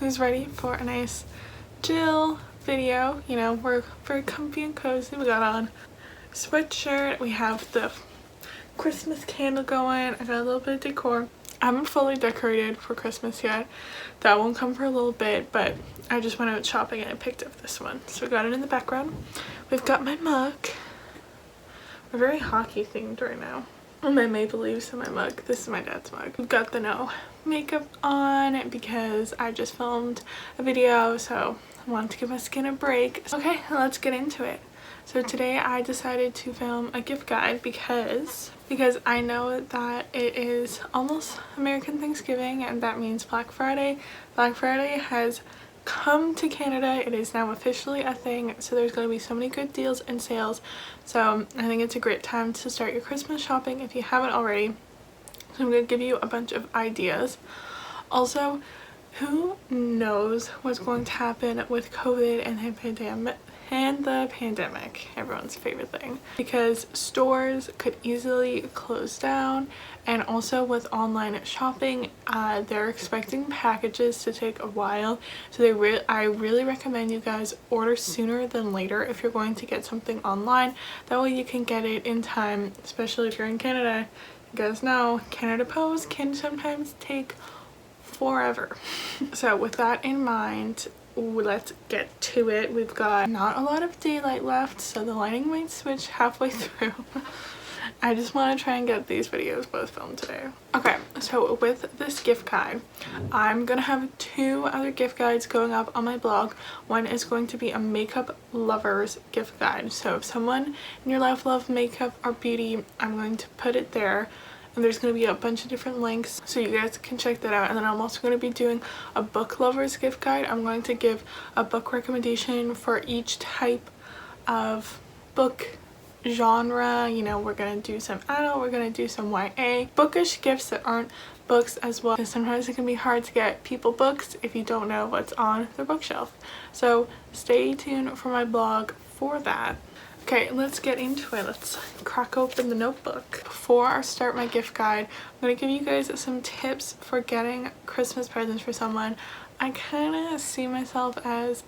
who's ready for a nice chill video. You know, we're very comfy and cozy. We got on a sweatshirt, we have the Christmas candle going, I got a little bit of decor. I haven't fully decorated for Christmas yet. That won't come for a little bit, but I just went out shopping and I picked up this one. So we got it in the background. We've got my mug. We're very hockey themed right now. My Maple Leafs in my mug. This is my dad's mug. We've got the no makeup on because I just filmed a video, so I wanted to give my skin a break. Okay, let's get into it. So today I decided to film a gift guide because I know that it is almost American Thanksgiving, and that means Black Friday. Black Friday has come to Canada. It is now officially a thing, so there's going to be so many good deals and sales. So I think it's a great time to start your Christmas shopping if you haven't already. So I'm going to give you a bunch of ideas. Also, who knows what's going to happen with COVID and the pandemic, everyone's favorite thing, because stores could easily close down, and also with online shopping, they're expecting packages to take a while, so I really recommend you guys order sooner than later if you're going to get something online. That way you can get it in time, especially if you're in Canada. You guys know Canada Post can sometimes take forever. So with that in mind, let's get to it. We've got not a lot of daylight left, so the lighting might switch halfway through. I just want to try and get these videos both filmed today. Okay, so with this gift guide, I'm gonna have two other gift guides going up on my blog. One is going to be a makeup lovers gift guide. So if someone in your life loves makeup or beauty, I'm going to put it there. And there's going to be a bunch of different links, so you guys can check that out. And then I'm also going to be doing a book lovers gift guide. I'm going to give a book recommendation for each type of book genre. You know, we're going to do some adult, we're going to do some YA, bookish gifts that aren't books as well, because sometimes it can be hard to get people books if you don't know what's on their bookshelf. So stay tuned for my blog for that. Okay, let's get into it. Let's crack open the notebook. Before I start my gift guide, I'm going to give you guys some tips for getting Christmas presents for someone. I kind of see myself as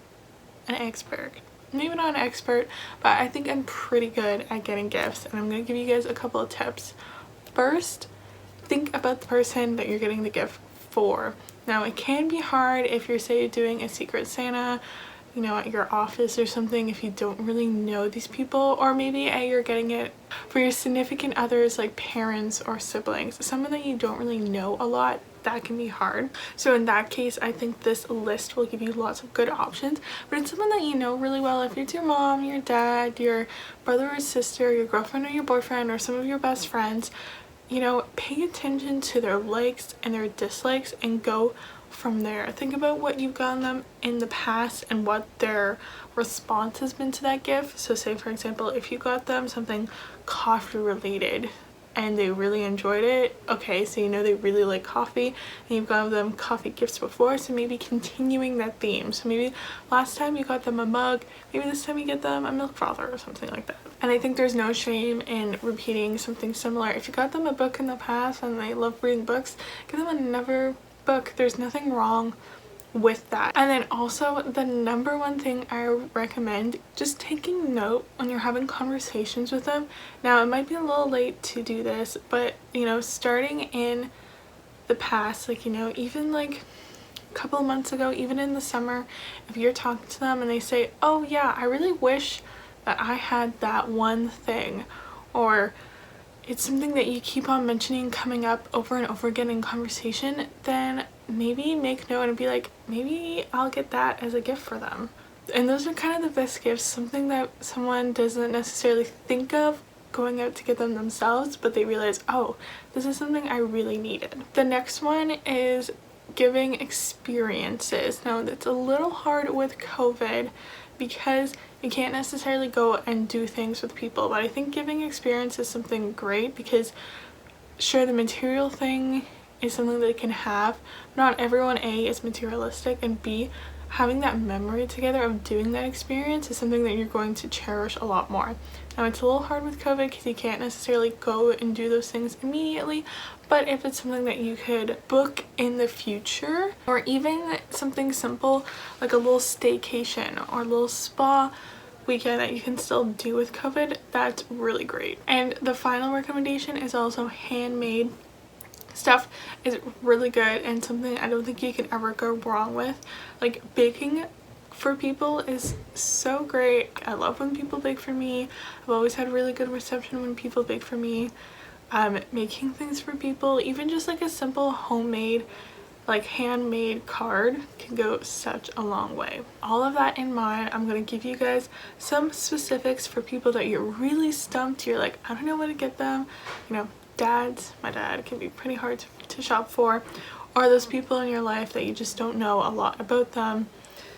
an expert. Maybe not an expert, but I think I'm pretty good at getting gifts, and I'm going to give you guys a couple of tips. First, think about the person that you're getting the gift for. Now, it can be hard if you're, say, doing a Secret Santa, you know, at your office or something, if you don't really know these people, or maybe you're getting it for your significant others, like parents or siblings, someone that you don't really know a lot. That can be hard. So in that case, I think this list will give you lots of good options. But it's someone that you know really well. If it's your mom, your dad, your brother or sister, your girlfriend or your boyfriend, or some of your best friends, you know, pay attention to their likes and their dislikes and go from there. Think about what you've gotten them in the past and what their response has been to that gift. So say, for example, if you got them something coffee related and they really enjoyed it, okay, so you know they really like coffee, and you've got them coffee gifts before, so maybe continuing that theme. So maybe last time you got them a mug, maybe this time you get them a milk frother or something like that. And I think there's no shame in repeating something similar. If you got them a book in the past and they love reading books, give them another book. There's nothing wrong with that. And then also, the number one thing I recommend, just taking note when you're having conversations with them. Now, it might be a little late to do this, but you know, starting in the past, like, you know, even like a couple of months ago, even in the summer, if you're talking to them and they say, oh yeah, I really wish that I had that one thing, or it's something that you keep on mentioning, coming up over and over again in conversation, then maybe make note and be like, maybe I'll get that as a gift for them. And those are kind of the best gifts, something that someone doesn't necessarily think of going out to get them themselves, but they realize, oh, this is something I really needed. The next one is giving experiences. Now, it's a little hard with COVID because you can't necessarily go and do things with people, but I think giving experience is something great, because sure, the material thing is something they can have. Not everyone, A, is materialistic, and B, having that memory together of doing that experience is something that you're going to cherish a lot more. Now, it's a little hard with COVID because you can't necessarily go and do those things immediately, but if it's something that you could book in the future, or even something simple like a little staycation or a little spa weekend that you can still do with COVID, that's really great. And the final recommendation is also handmade stuff is really good and something I don't think you can ever go wrong with. Like, baking for people is so great. I love when people bake for me. I've always had really good reception when people bake for me. Making things for people, even just like a simple homemade, like handmade card, can go such a long way. All of that in mind, I'm gonna give you guys some specifics for people that you're really stumped. You're like, I don't know what to get them. You know, my dad can be pretty hard to shop for, or those people in your life that you just don't know a lot about them,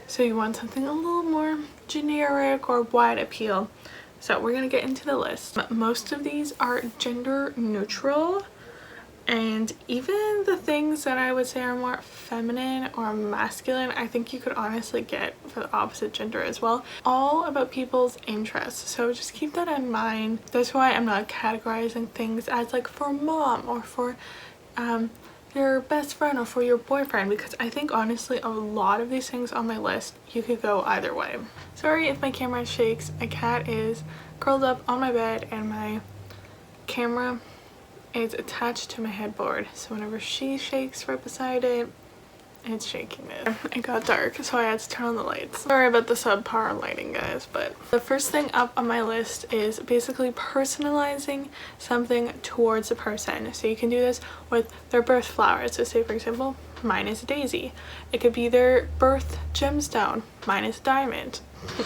so you want something a little more generic or wide appeal. So we're gonna get into the list. Most of these are gender neutral, and even the things that I would say are more feminine or masculine, I think you could honestly get for the opposite gender as well. All about people's interests, so just keep that in mind. That's why I'm not categorizing things as like for mom or for your best friend or for your boyfriend, because I think honestly a lot of these things on my list you could go either way. Sorry if my camera shakes. A cat is curled up on my bed and my camera is attached to my headboard, so whenever she shakes right beside it, it's shaking it. It got dark, so I had to turn on the lights. Sorry about the subpar lighting, guys, but the first thing up on my list is basically personalizing something towards a person. So you can do this with their birth flowers. So say, for example, mine is a daisy. It could be their birth gemstone. Mine is diamond.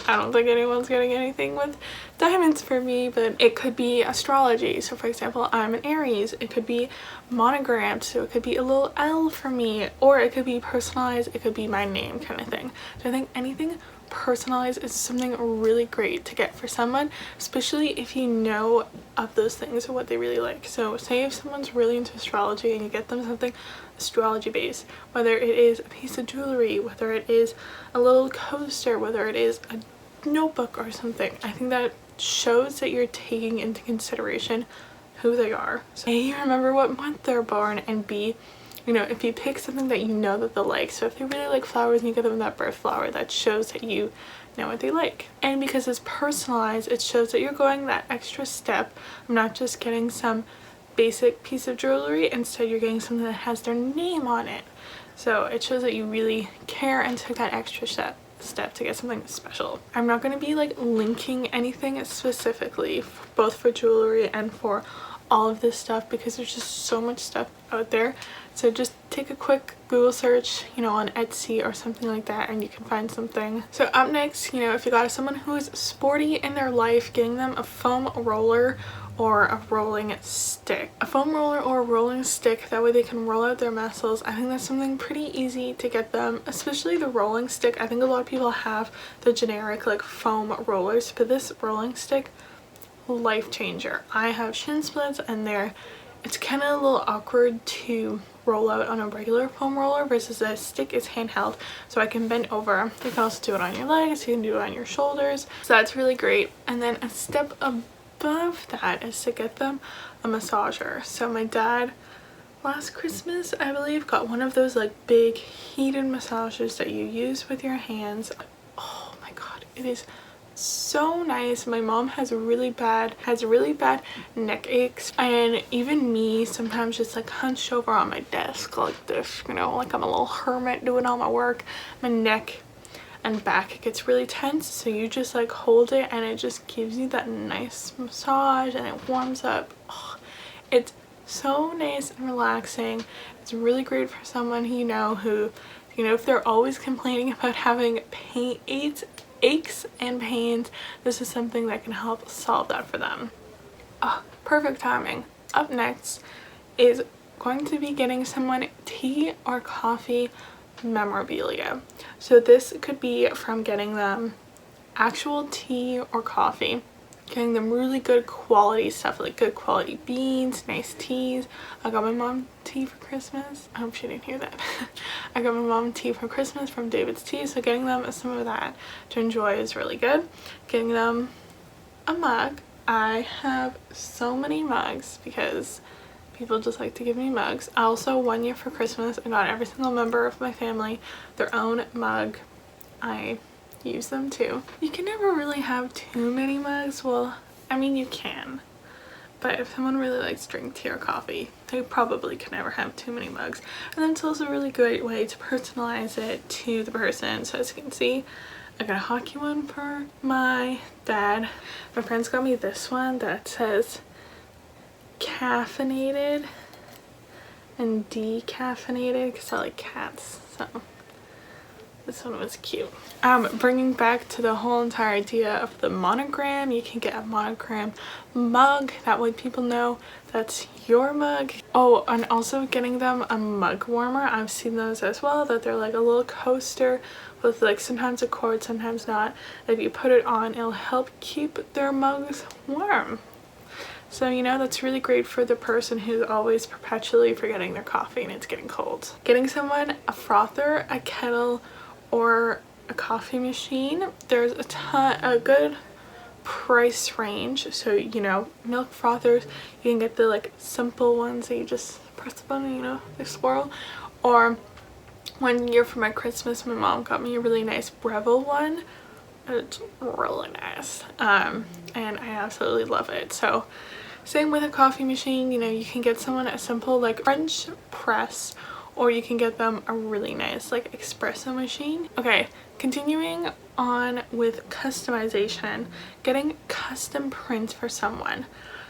I don't think anyone's getting anything with diamonds for me, but it could be astrology. So for example, I'm an Aries. It could be monogrammed, so it could be a little L for me, or it could be personalized. It could be my name kind of thing. So I think anything personalized is something really great to get for someone, especially if you know of those things or what they really like. So say if someone's really into astrology and you get them something astrology based, whether it is a piece of jewelry, whether it is a little coaster, whether it is a notebook or something, I think that shows that you're taking into consideration who they are. So A, you remember what month they're born, and B, you know, if you pick something that you know that they'll like. So if they really like flowers and you get them that birth flower, that shows that you know what they like. And because it's personalized, it shows that you're going that extra step. I'm not just getting some basic piece of jewelry, instead you're getting something that has their name on it. So it shows that you really care and took that extra step to get something special. I'm not going to be like linking anything specifically, both for jewelry and for all of this stuff, because there's just so much stuff out there. So just take a quick Google search, you know, on Etsy or something like that, and you can find something. So up next, you know, if you got someone who is sporty in their life, getting them a foam roller or a rolling stick. A foam roller or a rolling stick, that way they can roll out their muscles. I think that's something pretty easy to get them, especially the rolling stick. I think a lot of people have the generic like foam rollers, but this rolling stick, life changer. I have shin splints and it's kind of a little awkward to roll out on a regular foam roller versus a stick is handheld, so I can bend over. You can also do it on your legs, you can do it on your shoulders, so that's really great. And then a step above that is to get them a massager. So my dad last Christmas, I believe, got one of those like big heated massagers that you use with your hands. Oh my god, it is so nice. My mom has really bad neck aches, and even me sometimes just like hunched over on my desk like this, you know, like I'm a little hermit doing all my work. My neck and back gets really tense, so you just like hold it and it just gives you that nice massage and it warms up. Oh, it's so nice and relaxing. It's really great for someone who, you know, if they're always complaining about having aches and pains, this is something that can help solve that for them. Oh, perfect timing. Up next is going to be getting someone tea or coffee memorabilia. So this could be from getting them actual tea or coffee getting them really good quality stuff, like good quality beans, nice teas. I got my mom tea for Christmas. I hope she didn't hear that. I got my mom tea for Christmas from David's Tea, so getting them some of that to enjoy is really good. Getting them a mug. I have so many mugs because people just like to give me mugs. Also, 1 year for Christmas, I got every single member of my family their own mug. I use them too. You can never really have too many mugs. Well, I mean, you can, but if someone really likes to drink tea or coffee, they probably can never have too many mugs. And then it's also a really great way to personalize it to the person. So as you can see, I got a hockey one for my dad. My friends got me this one that says caffeinated and decaffeinated because I like cats, so this one was cute. Bringing back to the whole entire idea of the monogram, you can get a monogram mug. That way people know that's your mug. Oh, and also getting them a mug warmer. I've seen those as well, that they're like a little coaster with like sometimes a cord, sometimes not. If you put it on, it'll help keep their mugs warm. So, you know, that's really great for the person who's always perpetually forgetting their coffee and it's getting cold. Getting someone a frother, a kettle, or a coffee machine. There's a good price range. So, you know, milk frothers, you can get the like simple ones that you just press the button, you know, they swirl. Or 1 year for my Christmas, my mom got me a really nice Breville one. It's really nice, and I absolutely love it. So same with a coffee machine, you know, you can get someone a simple like French press, or you can get them a really nice like espresso machine. Okay, continuing on with customization, getting custom prints for someone.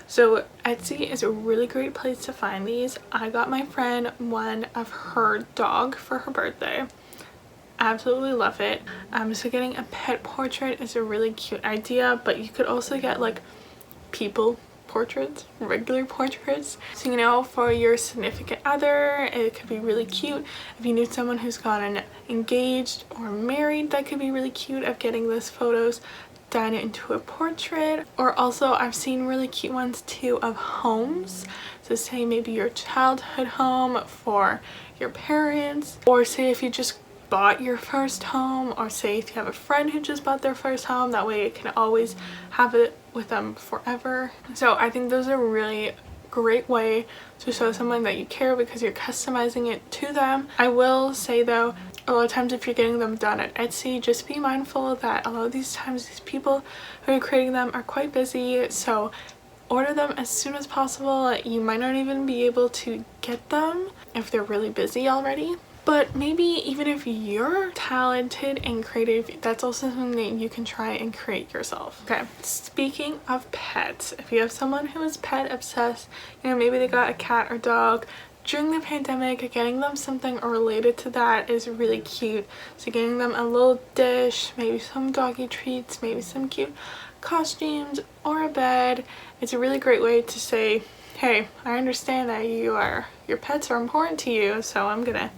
So Etsy is a really great place to find these. I got my friend one of her dog for her birthday. Absolutely love it. So getting a pet portrait is a really cute idea, but you could also get like people portraits, regular portraits. So, you know, for your significant other, it could be really cute. If you knew someone who's gotten engaged or married, that could be really cute of getting those photos done into a portrait. Or also I've seen really cute ones too of homes. So say maybe your childhood home for your parents, or say if you just bought your first home, or say if you have a friend who just bought their first home, that way it can always have it with them forever. So I think those are a really great way to show someone that you care because you're customizing it to them. I will say though, a lot of times if you're getting them done at Etsy, just be mindful that a lot of these times these people who are creating them are quite busy, so order them as soon as possible. You might not even be able to get them if they're really busy already. But maybe even if you're talented and creative, that's also something that you can try and create yourself. Okay, speaking of pets, if you have someone who is pet obsessed, you know, maybe they got a cat or dog, during the pandemic, getting them something related to that is really cute. So getting them a little dish, maybe some doggy treats, maybe some cute costumes, or a bed. It's a really great way to say, hey, I understand that your pets are important to you, so I'm gonna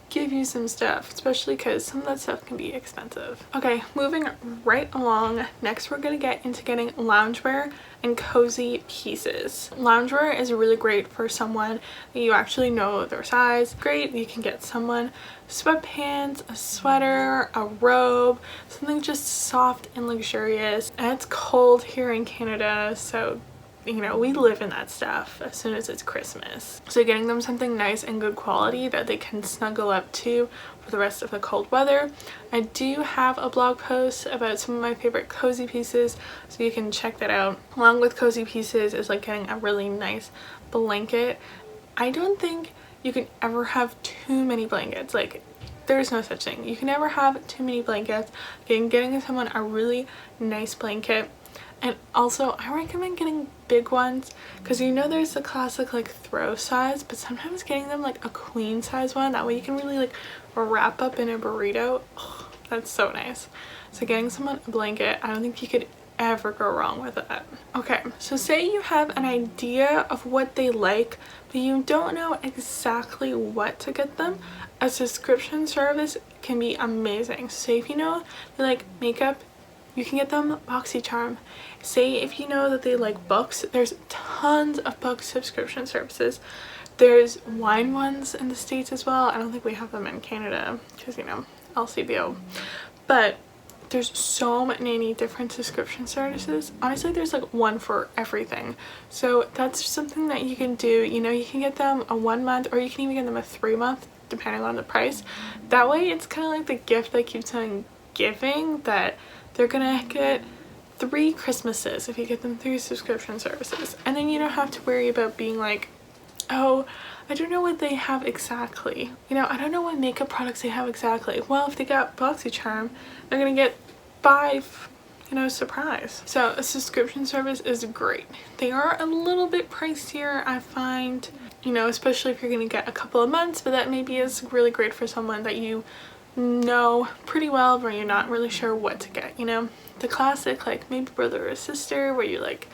give you some stuff, especially because some of that stuff can be expensive. Okay, moving right along, next we're gonna get into getting loungewear and cozy pieces. Loungewear is really great for someone that you actually know their size. Great, you can get someone sweatpants, a sweater, a robe, something just soft and luxurious. And it's cold here in Canada, so you know, we live in that stuff as soon as it's Christmas. So getting them something nice and good quality that they can snuggle up to for the rest of the cold weather. I do have a blog post about some of my favorite cozy pieces, so you can check that out. Along with cozy pieces is like getting a really nice blanket. I don't think you can ever have too many blankets. Like, there's no such thing. You can never have too many blankets. Getting someone a really nice blanket. And also, I recommend getting big ones because you know there's the classic like throw size, but sometimes getting them like a queen size one, that way you can really like wrap up in a burrito. Oh, that's so nice. So getting someone a blanket, I don't think you could ever go wrong with that. Okay, so say you have an idea of what they like, but you don't know exactly what to get them. A subscription service can be amazing. So if you know they like makeup, you can get them BoxyCharm. Say if you know that they like books, there's tons of book subscription services. There's wine ones in the States as well. I don't think we have them in Canada because, you know, LCBO. But there's so many different subscription services. Honestly, there's like one for everything. So that's something that you can do. You know, you can get them a 1 month, or you can even get them a 3 month, depending on the price. That way it's kind of like the gift that keeps on giving, that they're gonna get 3 Christmases if you get them through subscription services. And then you don't have to worry about being like, oh, I don't know what they have exactly. You know, I don't know what makeup products they have exactly. Well, if they got BoxyCharm, they're gonna get 5, you know, surprise. So a subscription service is great. They are a little bit pricier, I find, you know, especially if you're gonna get a couple of months, but that maybe is really great for someone that you know pretty well, where you're not really sure what to get, you know. The classic like maybe brother or sister, where you're like,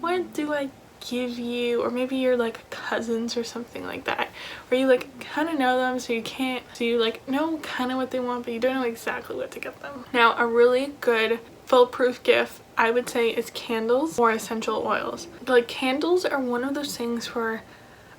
what do I give you? Or maybe you're like cousins or something like that, where you like kind of know them, so you like know kind of what they want, but you don't know exactly what to get them. Now, a really good foolproof gift, I would say, is candles or essential oils. Like, candles are one of those things where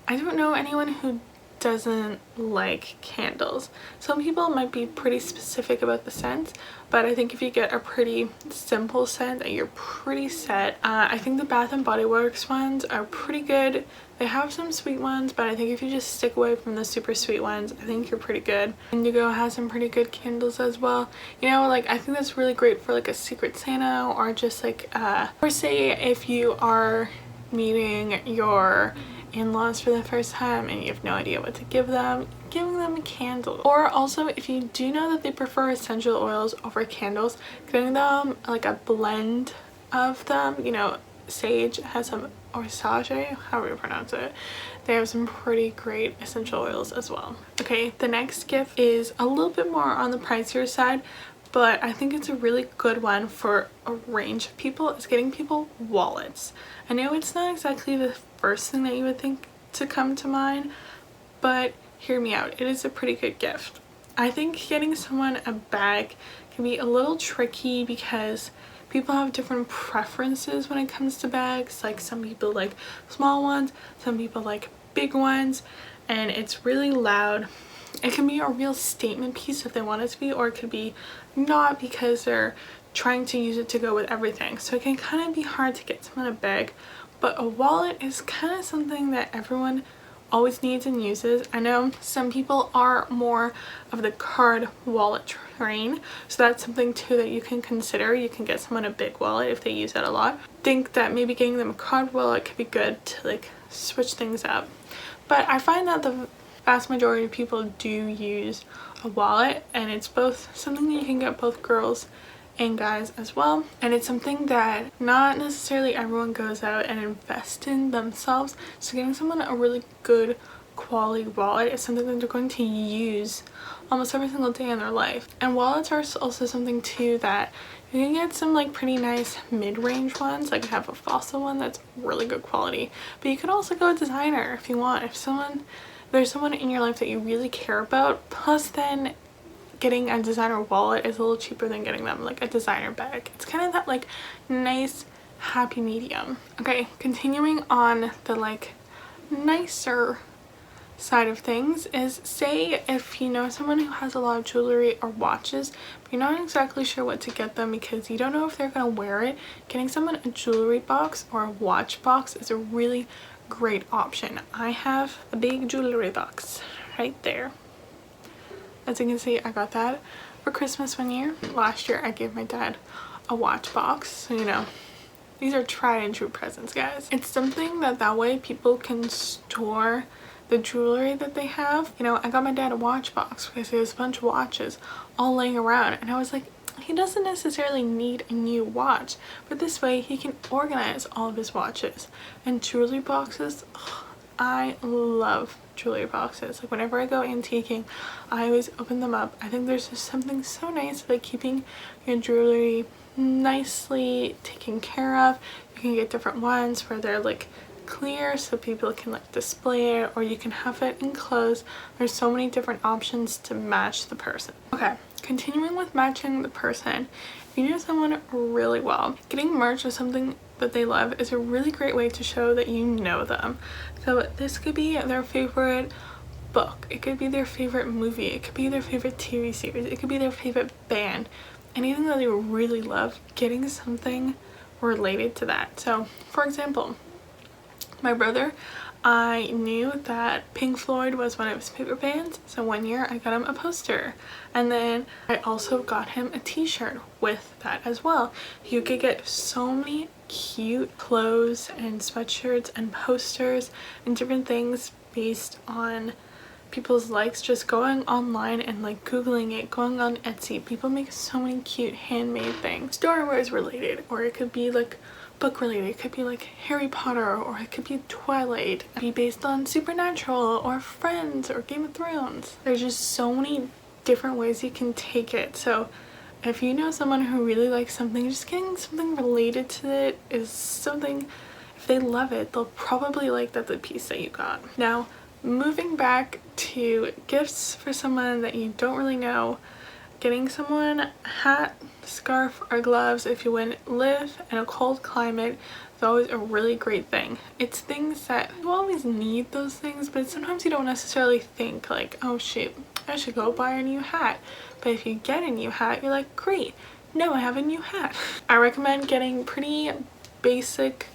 I don't know anyone who doesn't like candles. Some people might be pretty specific about the scent, but I think if you get a pretty simple scent, that you're pretty set. I think the Bath and Body Works ones are pretty good. They have some sweet ones, but I think if you just stick away from the super sweet ones, I think you're pretty good. Indigo has some pretty good candles as well. You know, like, I think that's really great for like a Secret Santa, or just like or say if you are meeting your in-laws for the first time and you have no idea what to give them, giving them a candle. Or also, if you do know that they prefer essential oils over candles, getting them like a blend of them. You know, Sage has some, or Sage, however you pronounce it. They have some pretty great essential oils as well. Okay, the next gift is a little bit more on the pricier side, but I think it's a really good one for a range of people. It's getting people wallets. I know it's not exactly the first thing that you would think to come to mind, but hear me out. It is a pretty good gift. I think getting someone a bag can be a little tricky because people have different preferences when it comes to bags. Like, some people like small ones, some people like big ones, and it's really loud. It can be a real statement piece if they want it to be, or it could be not, because they're trying to use it to go with everything. So it can kind of be hard to get someone a bag, but a wallet is kind of something that everyone always needs and uses. I know some people are more of the card wallet train, so that's something too that you can consider. You can get someone a big wallet if they use that a lot. Think that maybe getting them a card wallet could be good to like switch things up. But I find that the vast majority of people do use a wallet, and it's both something that you can get both girls and guys as well, and it's something that not necessarily everyone goes out and invests in themselves. So getting someone a really good quality wallet is something that they're going to use almost every single day in their life. And wallets are also something too that you can get some like pretty nice mid-range ones. Like, I have a Fossil one that's really good quality, but you could also go designer if you want. If there's someone in your life that you really care about, plus then getting a designer wallet is a little cheaper than getting them like a designer bag. It's kind of that like nice happy medium. Okay, continuing on the like nicer side of things is, say if you know someone who has a lot of jewelry or watches, but you're not exactly sure what to get them because you don't know if they're gonna wear it, getting someone a jewelry box or a watch box is a really great option. I have a big jewelry box right there. As you can see, I got that for Christmas one year. Last year I gave my dad a watch box. So, you know, these are tried and true presents, guys. It's something that way people can store the jewelry that they have. You know, I got my dad a watch box because he has a bunch of watches all laying around, and I was like, he doesn't necessarily need a new watch, but this way he can organize all of his watches. And jewelry boxes, I love jewelry boxes. Like, whenever I go antiquing, I always open them up. I think there's just something so nice about keeping your jewelry nicely taken care of. You can get different ones where they're like clear so people can like display it, or you can have it enclosed. There's so many different options to match the person. Okay, continuing with matching the person, if you know someone really well, getting merch with something that they love is a really great way to show that you know them. So this could be their favorite book, it could be their favorite movie, it could be their favorite TV series, it could be their favorite band, anything that they really love, getting something related to that. So for example, my brother, I knew that Pink Floyd was one of his favorite bands, so one year I got him a poster, and then I also got him a t-shirt with that as well. You could get so many cute clothes and sweatshirts and posters and different things based on people's likes. Just going online and like googling it, going on Etsy, people make so many cute handmade things. Star Wars related, or it could be like book related, it could be like Harry Potter, or it could be Twilight, it could be based on Supernatural or Friends or Game of Thrones. There's just so many different ways you can take it. So if you know someone who really likes something, just getting something related to it is something, if they love it, they'll probably like that the piece that you got. Now moving back to gifts for someone that you don't really know, getting someone a hat, scarf, or gloves if you live in a cold climate is always a really great thing. It's things that you always need those things, but sometimes you don't necessarily think like, oh shoot, I should go buy a new hat. But if you get a new hat, you're like, great, now I have a new hat. I recommend getting pretty basic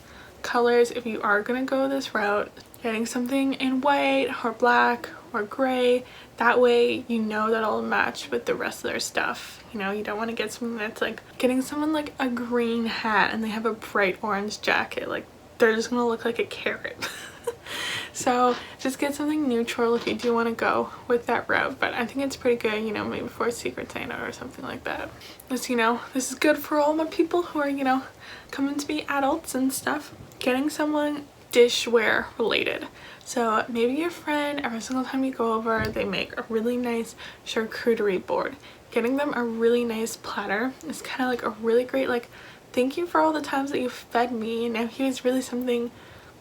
colors if you are gonna go this route. Getting something in white or black or gray, that way you know that'll match with the rest of their stuff. You know, you don't want to get something that's like, getting someone like a green hat and they have a bright orange jacket, like they're just gonna look like a carrot. So just get something neutral if you do want to go with that route, but I think it's pretty good, you know, maybe for a Secret Santa or something like that. Just, you know, this is good for all the people who are, you know, coming to be adults and stuff. Getting someone dishware related. So maybe your friend, every single time you go over, they make a really nice charcuterie board. Getting them a really nice platter is kind of like a really great, like, thank you for all the times that you fed me, and now here's really something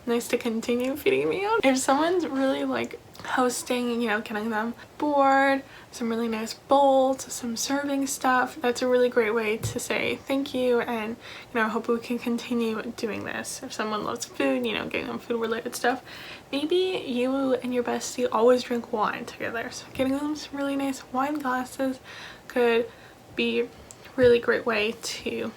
nice to continue feeding me on. If someone's really like hosting, you know, getting them board, some really nice bowls, some serving stuff, that's a really great way to say thank you, and you know, I hope we can continue doing this. If someone loves food, you know, getting them food related stuff. Maybe you and your bestie always drink wine together, so getting them some really nice wine glasses could be a really great way to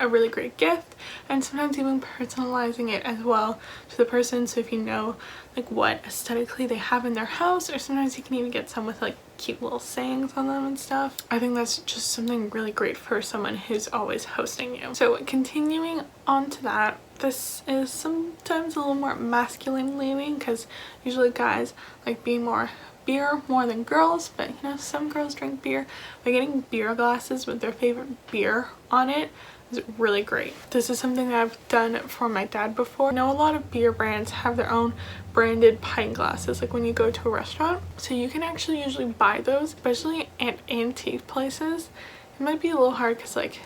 a really great gift, and sometimes even personalizing it as well to the person. So if you know like what aesthetically they have in their house, or sometimes you can even get some with like cute little sayings on them and stuff. I think that's just something really great for someone who's always hosting you. So continuing on to that, this is sometimes a little more masculine leaning because usually guys like being more beer more than girls, but you know, some girls drink beer. But getting beer glasses with their favorite beer on it is really great. This is something that I've done for my dad before. I know a lot of beer brands have their own branded pint glasses, like when you go to a restaurant, so you can actually usually buy those, especially at antique places. It might be a little hard because like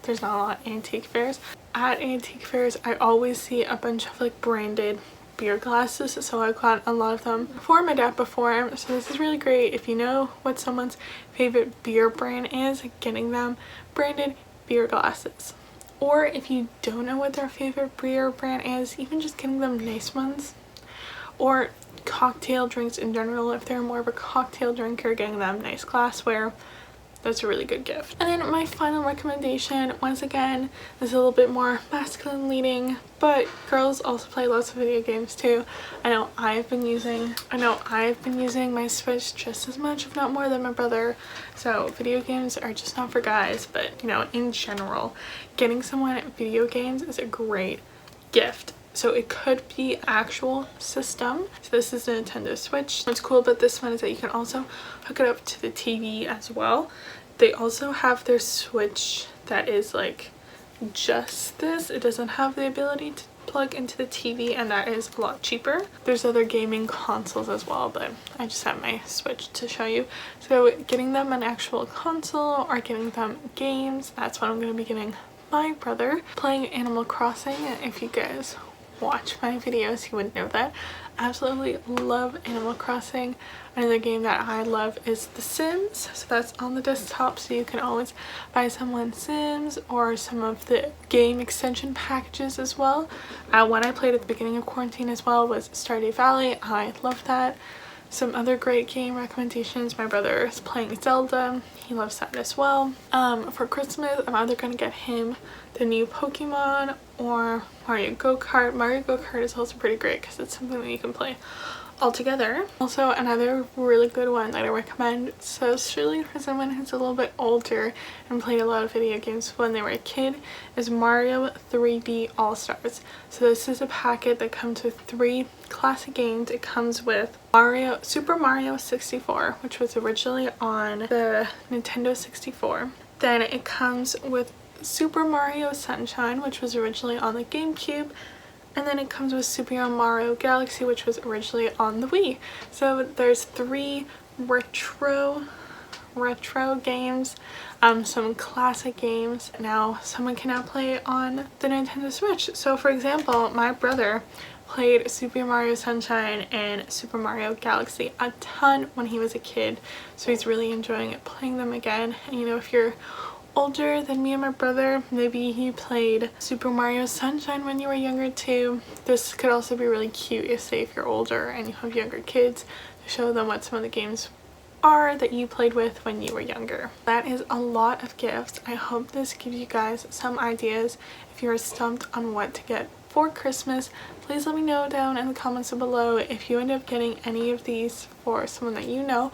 there's not a lot of antique fairs. At antique fairs I always see a bunch of like branded beer glasses, so I got a lot of them for my dad before. So this is really great if you know what someone's favorite beer brand is, getting them branded beer glasses. Or if you don't know what their favorite beer brand is, even just getting them nice ones. Or cocktail drinks in general, if they're more of a cocktail drinker, getting them nice glassware. That's a really good gift. And then my final recommendation, once again, is a little bit more masculine leaning, but girls also play lots of video games too. I know I've been using my Switch just as much, if not more, than my brother. So video games are just not for guys, but you know, in general, getting someone video games is a great gift. So it could be actual system. So this is the Nintendo Switch. What's cool about this one is that you can also hook it up to the TV as well. They also have their Switch that is like just this. It doesn't have the ability to plug into the TV, and that is a lot cheaper. There's other gaming consoles as well, but I just have my Switch to show you. So getting them an actual console or getting them games, that's what I'm going to be getting my brother. Playing Animal Crossing, if you guys watch my videos, you would know that. I absolutely love Animal Crossing. Another game that I love is The Sims, so that's on the desktop, so you can always buy someone Sims or some of the game extension packages as well. One I played at the beginning of quarantine as well was Stardew Valley. I love that. Some other great game recommendations, my brother is playing Zelda, he loves that as well. For Christmas, I'm either going to get him the new Pokemon or Mario Go-Kart. Mario Go-Kart is also pretty great because it's something that you can play all together. Also, another really good one that I recommend, so especially for someone who's a little bit older and played a lot of video games when they were a kid, is Mario 3D All-Stars. So this is a packet that comes with 3 classic games. It comes with Super Mario 64, which was originally on the Nintendo 64. Then it comes with Super Mario Sunshine, which was originally on the GameCube. And then it comes with Super Mario Galaxy, which was originally on the Wii. So there's 3 retro games, some classic games. Now someone can now play on the Nintendo Switch. So for example, my brother played Super Mario Sunshine and Super Mario Galaxy a ton when he was a kid. So he's really enjoying it, playing them again. And you know, if you're older than me and my brother, maybe you played Super Mario Sunshine when you were younger too. This could also be really cute if you're older and you have younger kids, to show them what some of the games are that you played with when you were younger. That is a lot of gifts. I hope this gives you guys some ideas. If you're stumped on what to get for Christmas, please let me know down in the comments below if you end up getting any of these for someone that you know,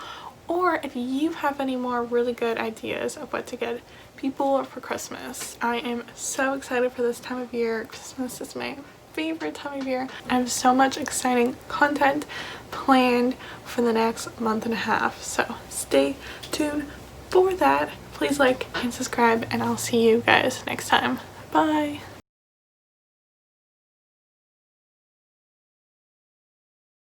or if you have any more really good ideas of what to get people for Christmas. I am so excited for this time of year. Christmas is my favorite time of year. I have so much exciting content planned for the next month and a half, so stay tuned for that. Please like and subscribe, and I'll see you guys next time. Bye!